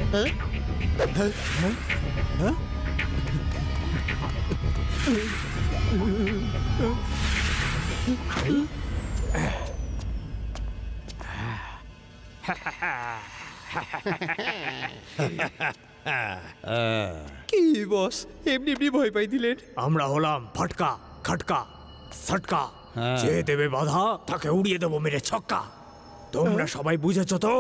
কি বস এমনি এমনি ভয় পাই দিলেন? আমরা হলাম ফটকা খটকা সটকা, যে দেবে বাধা তাকে উড়িয়ে দেবো মেরে ছক্কা। তোমরা সবাই বুঝেছো তো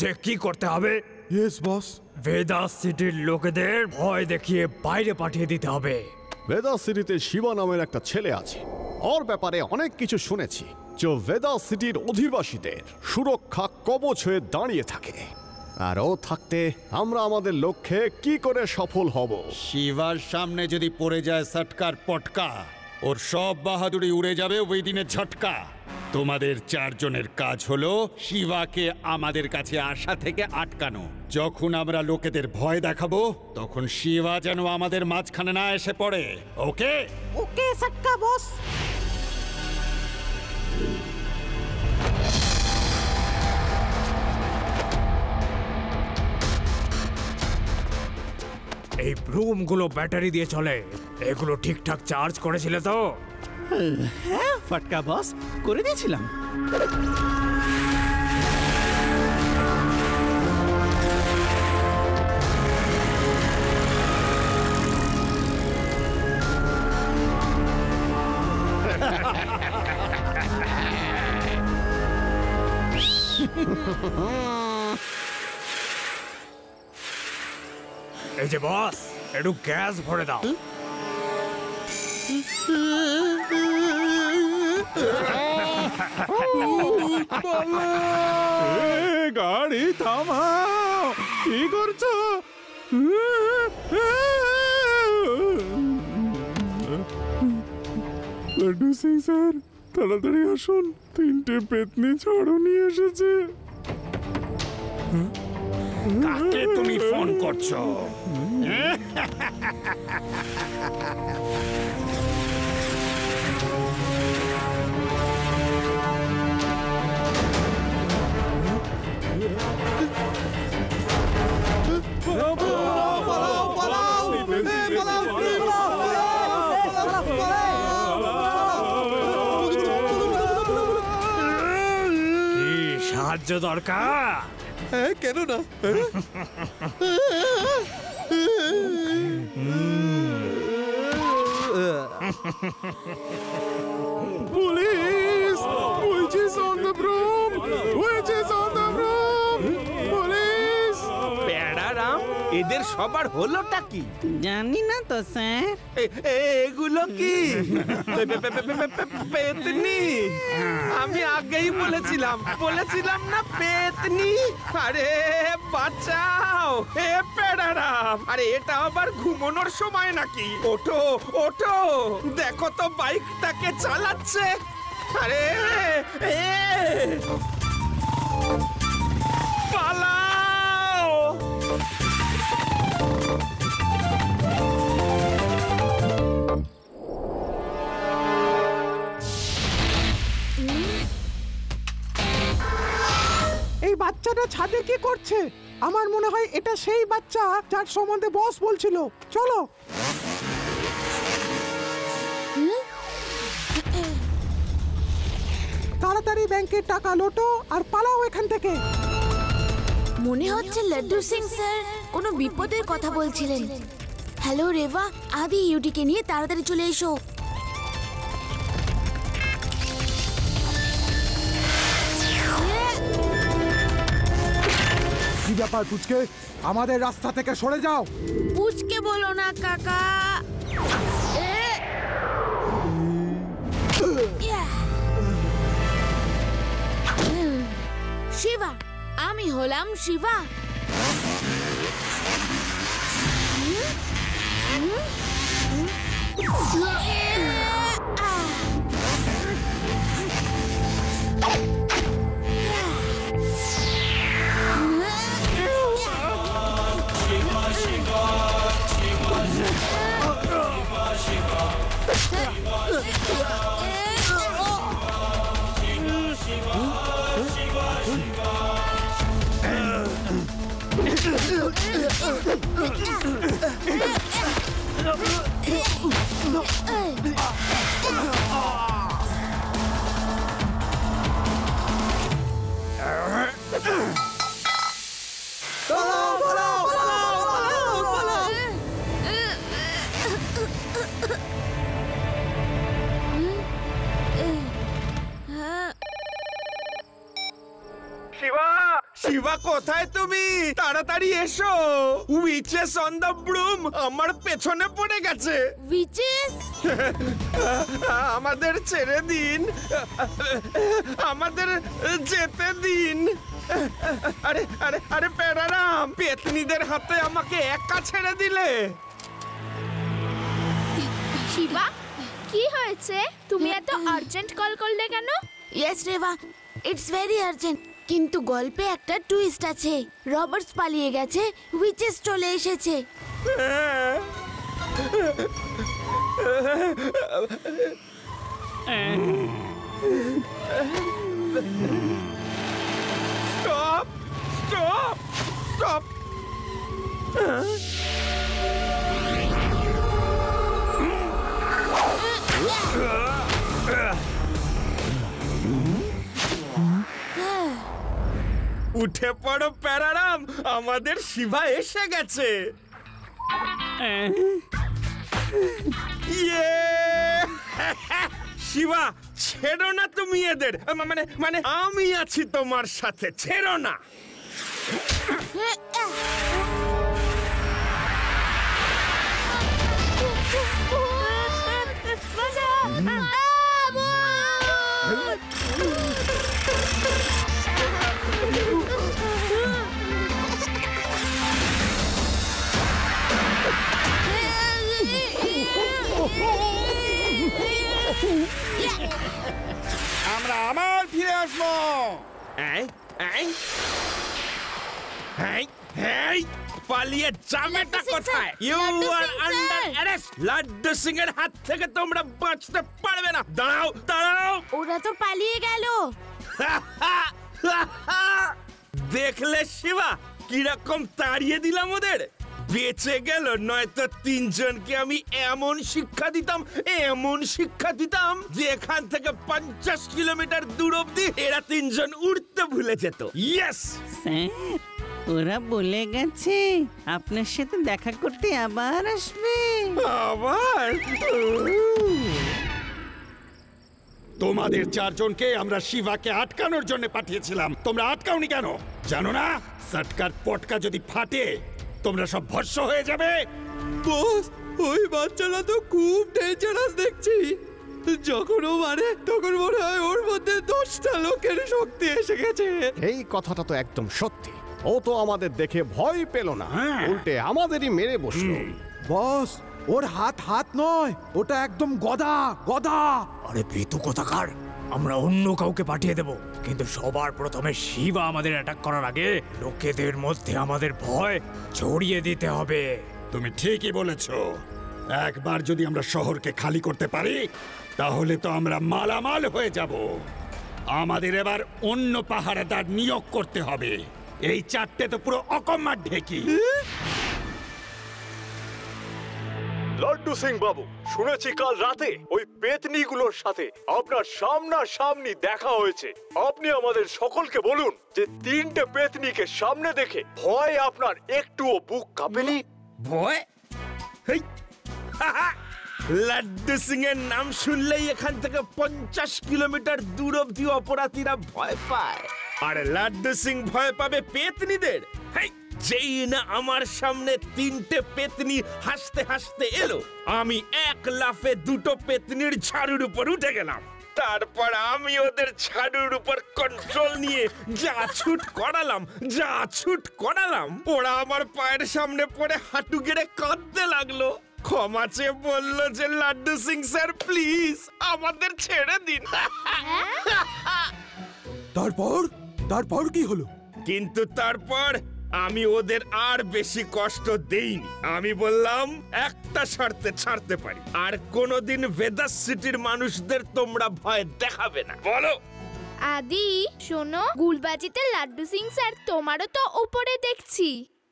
যে কি করতে হবে? Yes boss. ভেদাস সিটির লোকেদের ভয় দেখিয়ে বাইরে পাঠিয়ে দিতে হবে। ভেদাস সিটিতে শিবা নামের একটা ছেলে আছে, ওর ব্যাপারে অনেক কিছু শুনেছি। যে ভেদাস সিটির অধিবাসীদের সুরক্ষা কবচ হয়ে দাঁড়িয়ে থাকে, আর ও থাকতে আমরা আমাদের লক্ষ্যে কি করে সফল হব? শিবার সামনে যদি পড়ে যায় সটকার পটকা, ওর সব বাহাদুরি উড়ে যাবে ওই দিনের ঝটকা। তোমাদের চারজনের কাজ হলো শিবাকে আমাদের কাছে আসা থেকে আটকানো। যখন আমরা লোকেদের ভয় দেখাবো তখন শিবা যেন আমাদের মাঝখানে না এসে পড়ে। ওকে ওকে সটকা বস। এই ব্রুমগুলো ব্যাটারি দিয়ে চলে, এগুলো ঠিকঠাক চার্জ করেছিলে তো? হ্যাঁ ফটকা বস, করে দিয়েছিলাম। এই যে বস, একটু গ্যাস ভরে দাও। গাড়ি থামাও, কি করছো? লাড্ডু সিং স্যার, তাড়াতাড়ি আসুন, 3টে পেতনি ঝাড়ু নিয়ে এসেছে। কাকে তুমি ফোন করছো? কি সাহায্য দরকার? হ্যাঁ কেন না? Police! Witches on the broom! Witches on the broom! Police! প্যারারাম, এদের সবার হলোটা কি? জানি না তো স্যার। এগুলো কি পেতনি? আমি আগেই বলেছিলাম না পেতনি। আরে বাঁচাও, এ প্যারারাম! আরে এটা আবার ঘুমানোর সময় নাকি? ওঠো ওঠো, দেখো তো বাইকটাকে চালাচ্ছে। আরে পালাও! এই বাচ্চাটা ছাদে কি করছে? আমার মনে হয় এটা সেই বাচ্চা যার সম্বন্ধে বস বলছিল। চলো। তাড়াতাড়ি ব্যাংকের টাকা লোটো আর পালাও এখান থেকে। মনে হচ্ছে লাড্ডু সিং স্যার কোনো বিপদের কথা বলছিলেন। হ্যালো রেবা, আদি ইউটিকে নিয়ে তাড়াতাড়ি চলে এসো। কি ব্যাপার পুচকে? আমাদের রাস্তা থেকে সরে যাও। পুচকে বলো না কাকা। শিবা, আমি হলাম শিবা। শিবা, কোথায় তুমি? তাড়াতাড়ি এসো। উইচেস অন দ্য ব্রুম আমার পেছনে পড়ে গেছে। উইচেস? আমাদের ছেড়ে দিন, আমাদের যেতে দিন। আরে আরে আরে প্যারারাম, পেতনিদের হাতে আমাকে একা ছেড়ে দিলে। শিবা, কি হয়েছে? তুমি এত আর্জেন্ট কল করলে কেন? Yes Reva, it's very urgent. কিন্তু গল্পে একটা টুইস্ট আছে। রবার্টস পালিয়ে গেছে, উইচেস চলে এসেছে। Stop stop stop. উঠে পড়ো প্যারারাম, আমাদের শিবা এসে গেছে। ইয়ে! শিবা, ছেড়ো না তুমি এদের। মানে মানে আমি আছি তোমার সাথে, ছেড়ো না। আমরা আবার ফিরে আসবো। পালিয়ে যাবেটা কোথায়? You are under arrest. Laddu Singh এর হাত থেকে তোমরা বাঁচতে পারবে না। দাঁড়াও দাঁড়াও। ওরা তো পালিয়ে গেল। দেখলে শিবা, কিরকম তাড়িয়ে দিলাম ওদের। বেঁচে গেল, নয়তো তিনজনকে আমি এমন শিক্ষা দিতাম যে এখান থেকে 50 কিলোমিটার দূর অব্দি এরা তিনজন উঠতে ভুলে যেত। ইয়েস স্যার, ওরা বলে গেছে আপনার সাথে দেখা করতে আবার আসবে। আবার? তোমাদের চারজনকে আমরা শিবাকে আটকানোর জন্য পাঠিয়েছিলাম। তোমরা আটকাওনি কেন? জানো না, সটকার পটকা যদি ফাটে তোমরা সব ভস্ম হয়ে যাবে। বস, ওই বাচ্চাটা তো খুব ডেঞ্জারাস দেখছি। যখন ও মারে তখন মনে হয় ওর মধ্যে 10টা লোকের শক্তি এসে গেছে। এই কথাটা তো একদম সত্যি। ও তো আমাদের দেখে ভয় পেল না, উল্টে আমাদেরই মেরে বসলো। বস, ওর হাত নয়, ওটা একদম গদা গদা। আরে ভীতু কোথাকার, আমরা অন্য কাউকে পাঠিয়ে দেব, কিন্তু সবার প্রথমে শিবা আমাদের অ্যাটাক করার আগে লোকেদের মধ্যে আমাদের ভয় ছড়িয়ে দিতে হবে। তুমি ঠিকই বলেছ। একবার যদি আমরা শহরকে খালি করতে পারি তাহলে তো আমরা মালামাল হয়ে যাব। আমাদের এবার অন্য পাহারাদার নিয়োগ করতে হবে। এই চারটে তো পুরো অকম্মার ঢেকি। লাড্ডু সিং বাবু, শুনেছি কাল রাতে ওই পেতনিগুলোর সাথে আপনার সামনাসামনি দেখা হয়েছে। আপনি আমাদের সকলকে বলুন যে 3টে পেতনিকে সামনে দেখে ভয় আপনার একটুও বুক কাঁপেনি? ভয়? হেই! লাড্ডু সিং এর নাম শুনলেই এখান থেকে 50 কিলোমিটার দূর অব্দি অপরাধীরা ভয় পায়। আর লাড্ডু সিং ভয় পাবে পেতনিদের? হেই! যেই না আমার সামনে 3টে পেতনি হাসতে হাসতে এলো, আমি এক লাফে 2টো পেতনির ঝাড়ুর উপর উঠে গেলাম। তারপর আমি ওদের ঝাড়ুর উপর কন্ট্রোল নিয়ে যা ছুট করালাম, ওরা আমার পায়ের সামনে পড়ে হাঁটু গেড়ে কাঁদতে লাগলো। ক্ষমা চেয়ে বলল যে লাড্ডু সিং স্যার, প্লিজ আমাদের ছেড়ে দিন। তারপর কি হলো? কিন্তু তারপর আমি ওদের আর বেশি কষ্ট দেইনি। আমি বললাম একটা শর্তে ছাড়তে পারি, আর কোনোদিন ভেদাস সিটির মানুষদের তোমরা ভয় দেখাবে না। বলো। আদি, শোনো, গুলবাজিতে লাড্ডু সিং স্যার তোমারও তো উপরে দেখছি।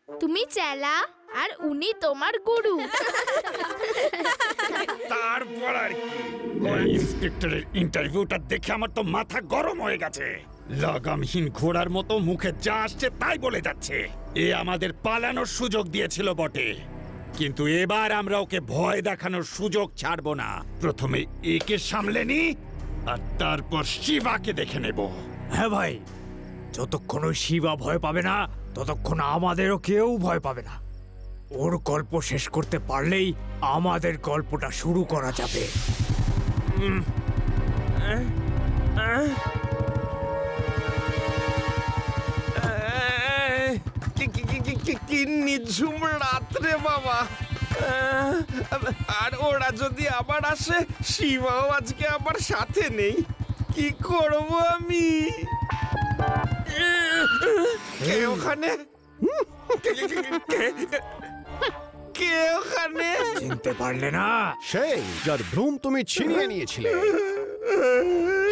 তুমি চেলা আর উনি তোমার গুরু। তারপর আর কি? ওই ইন্সপেক্টরের ইন্টারভিউটা দেখে আমার তো মাথা গরম হয়ে গেছে। লাগামহীন ঘোড়ার মতো মুখে যা আসছে তাই বলে যাচ্ছে। এ আমাদের পালানোর সুযোগ দিয়েছিল বটে, কিন্তু এবার আমরা ওকে ভয় দেখানোর সুযোগ ছাড়বো না। প্রথমে একে সামলে নি, আর তারপর শিবাকে দেখে নেব। হ্যাঁ ভাই, যতক্ষণ ওই শিবা ভয় পাবে না ততক্ষণ আমাদেরও কেউ ভয় পাবে না। ওর গল্প শেষ করতে পারলেই আমাদের গল্পটা শুরু করা যাবে। কি নিঝুম রাত্রে বাবা। আর ওরা যদি আবার আসে, শিবাও আজকে আমার সাথে নেই, কি করব আমি? কে ওখানে? কে ওখানে? চিনতে পারলে না? সেই যার ভ্রুম তুমি ছিনিয়ে নিয়েছিলে।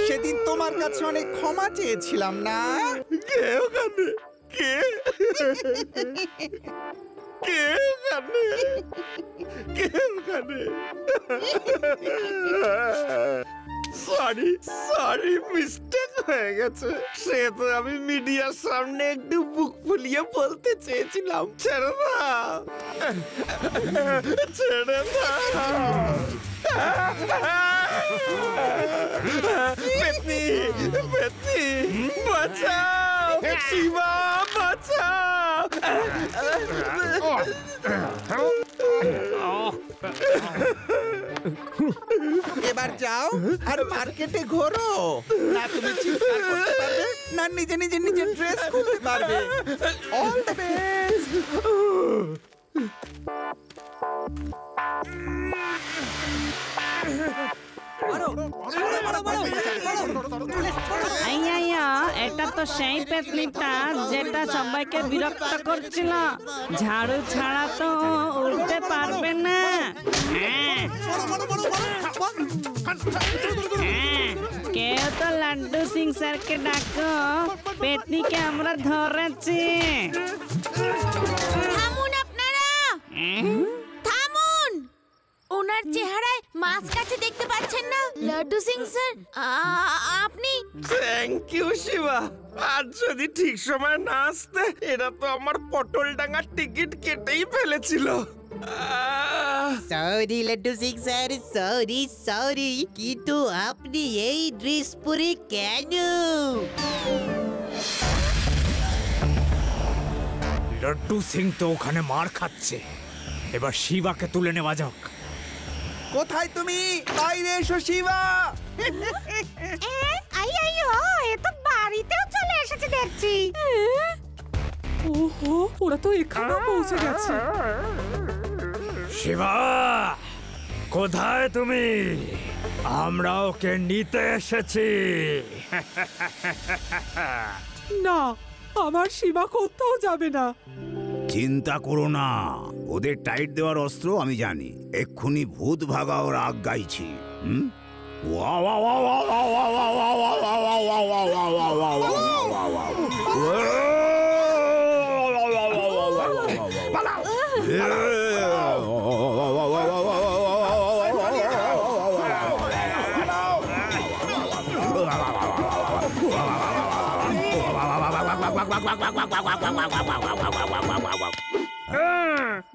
সেদিন তোমার কাছে অনেক ক্ষমা চেয়েছিলাম না? কে ওখানে? কে? কে ওখানে? কে ওখানে? সরি মিস্টেক হয়ে গেছে। সে তো আমি মিডিয়ার সামনে একটু বুক ফুলিয়ে বলতে চেয়েছিলাম। ছেড়ে দাও, ছেড়ে দাও। পেতনি, পেতনি, বাঁচাও! শিবা, বাঁচাও! এবার যাও আর মার্কেটে ঘোরো। না তুমি চিৎকার করতে পারবে, না নিজে নিজে নিজের ড্রেস খুলতে পারবে। All the best. আইয়া, এটা তো সেই পেতনিটা যেটা সবাইকে বিরক্ত করছিল। ঝাড়ু ছাড়া তো উঠতে পারবে না। কেউ তো লাড্ডু সিং স্যারকে ডাকো, পেতনিকে আমরা ধরেছি। থামুন আপনারা, থামুন। ওনার চেহারায় মাস্ক আছে, দেখতে পাচ্ছেন না? লাড্ডু সিং স্যার, আপনি? Thank you Shiva. আর যদি ঠিক সময় না আসতে, এরা তো আমার পটল ডাঙার টিকিট কেটেই ফেলেছিল। Sorry Laddu Singh sir, sorry, কিন্তু আপনি এই ড্রেস পরে কেন? লাড্ডু সিং তো ওখানে মার খাচ্ছে, এবার শিবাকে তুলে নেওয়া যাক। কোথায় তুমি? বাইরে এসো শিবা। এ তো বাড়িতেও চলে এসেছে দেখছি। ওহো, ওরা তো এখানেও পৌঁছে গেছে। শিবা, কোথায় তুমি? আমরা ওকে নিতে এসেছি। না, আমার শিবা কোথাও যাবে না। চিন্তা করো না, ওদের টাইট দেওয়ার অস্ত্র আমি জানি। এক্ষুনি ভূত ভাগাওর আগ গাইছি।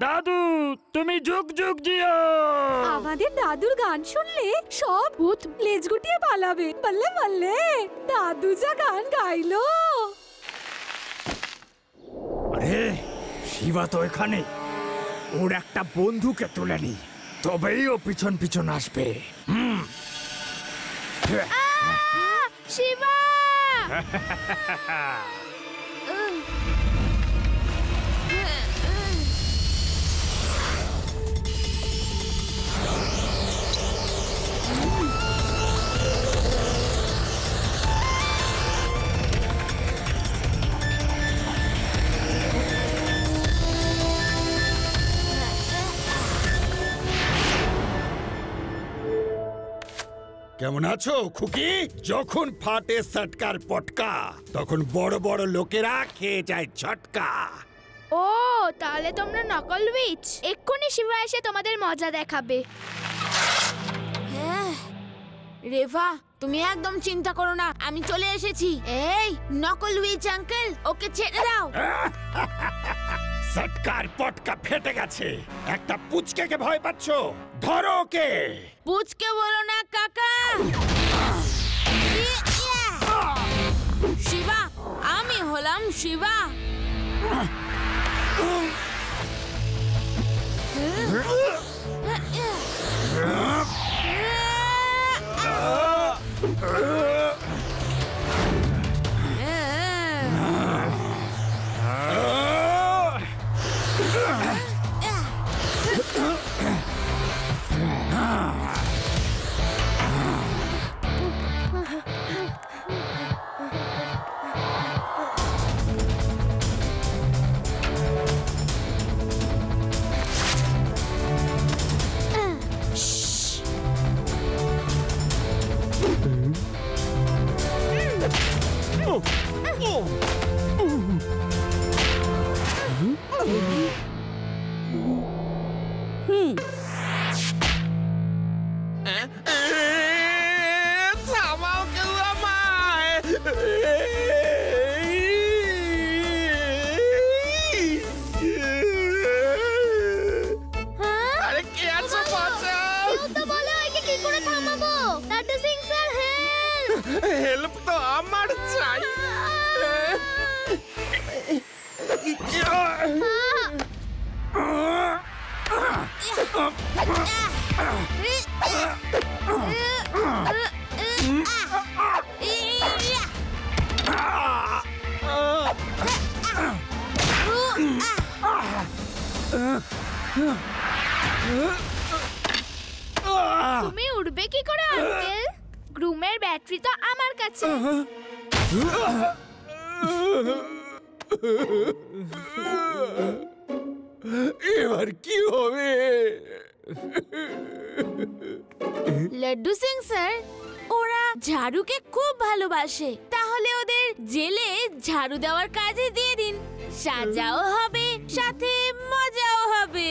দাদু, তুমি যুগ যুগ জিও। আমাদের দাদুর গান শুনলে সব ভূত লেজ গুটিয়ে পালাবে। বললে বললে দাদু যা গান গাইলো। আরে শিবা তো এখানে। ওর একটা বন্ধুকে তুলে নি, তবেই ও পিছন পিছন আসবে। শিবা! কেমন আছো খুকি? যখন ফাটে সটকার পটকা, তখন বড় বড় লোকেরা খেয়ে যায় ঝটকা। ও তাহলে তোমরা নকল উইচ। এক্ষুনি শিবা এসে তোমাদের মজা দেখাবে। হ্যাঁ রেভা, তুমি একদম চিন্তা করো না, আমি চলে এসেছি। এই নকল উইচ আঙ্কেল, ওকে ছেড়ে দাও। সটকার পটকা ফেটে গেছে। একটা পুচকেকে ভয় পাচ্ছ? ধরো ওকে। পুচকে বলো না কাকা। শিবা, আমি হলাম শিবা। থামাও কেউ আমায়। আরে কে আছো বাঁচাও। তো বলো একে কি করে থামাবো? Laddu Singh sir help. Help তো আমার চাই। তুমি উড়বে কি করে আঙ্কেল? গ্রুমের ব্যাটারি তো আমার কাছে। এবার কি হবে? লাড্ডু সিং স্যার, ওরা ঝাড়ুকে খুব ভালোবাসে, তাহলে ওদের জেলে ঝাড়ু দেওয়ার কাজে দিয়ে দিন। সাজাও হবে, সাথে মজাও হবে।